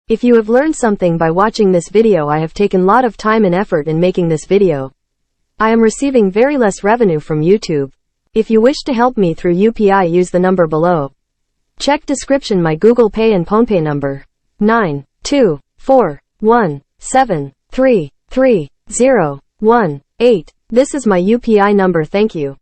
If you have learned something by watching this video, I have taken lot of time and effort in making this video. I am receiving very less revenue from YouTube. If you wish to help me through UPI, use the number below. Check description my Google Pay and PhonePe number. 92417333018. This is my UPI number. Thank you.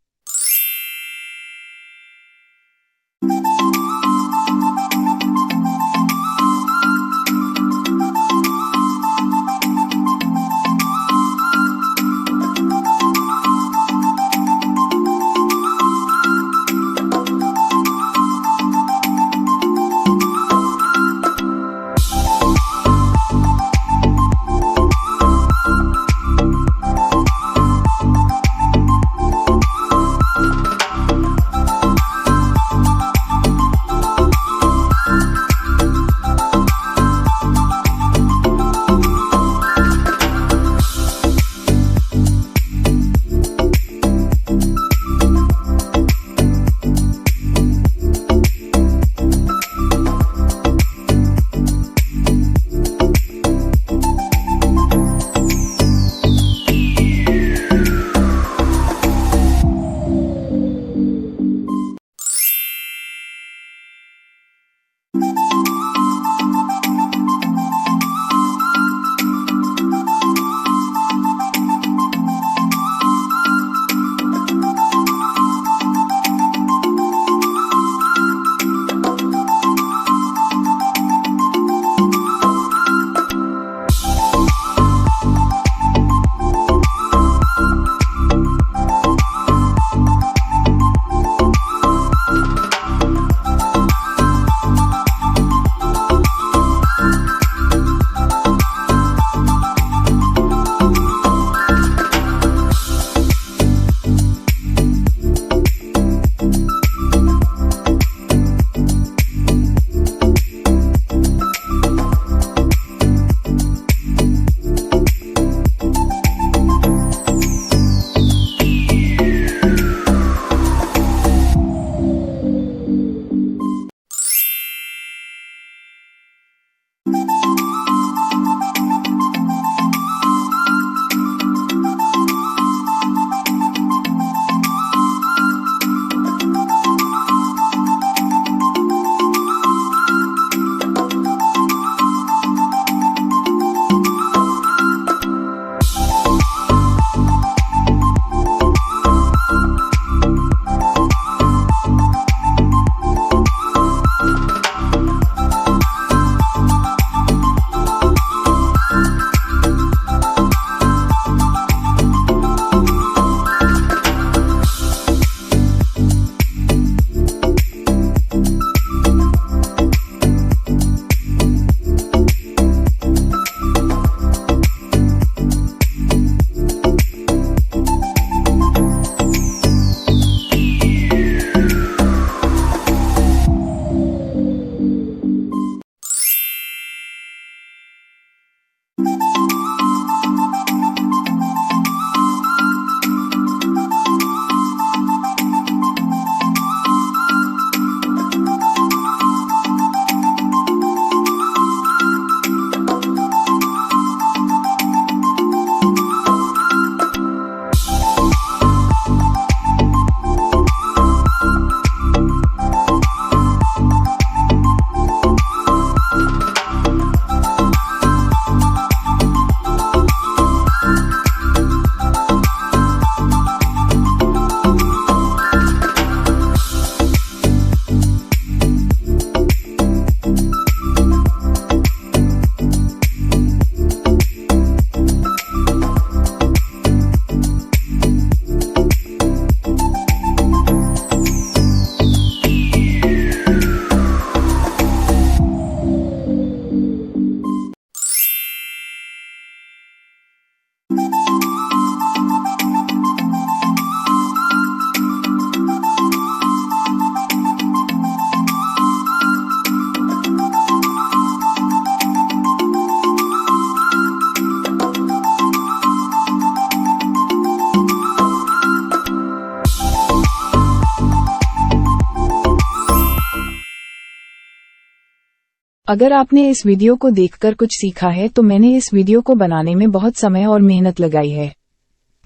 अगर आपने इस वीडियो को देखकर कुछ सीखा है तो मैंने इस वीडियो को बनाने में बहुत समय और मेहनत लगाई है।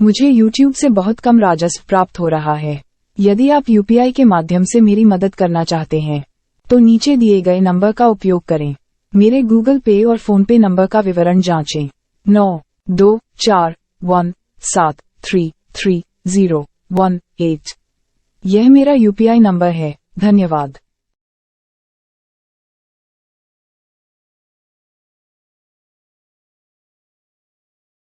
मुझे YouTube से बहुत कम राजस्व प्राप्त हो रहा है। यदि आप UPI के माध्यम से मेरी मदद करना चाहते हैं तो नीचे दिए गए नंबर का उपयोग करें। मेरे गूगल पे और फोन पे नंबर का विवरण जांचें। 9241733018। यह मेरा UPI नंबर है। धन्यवाद।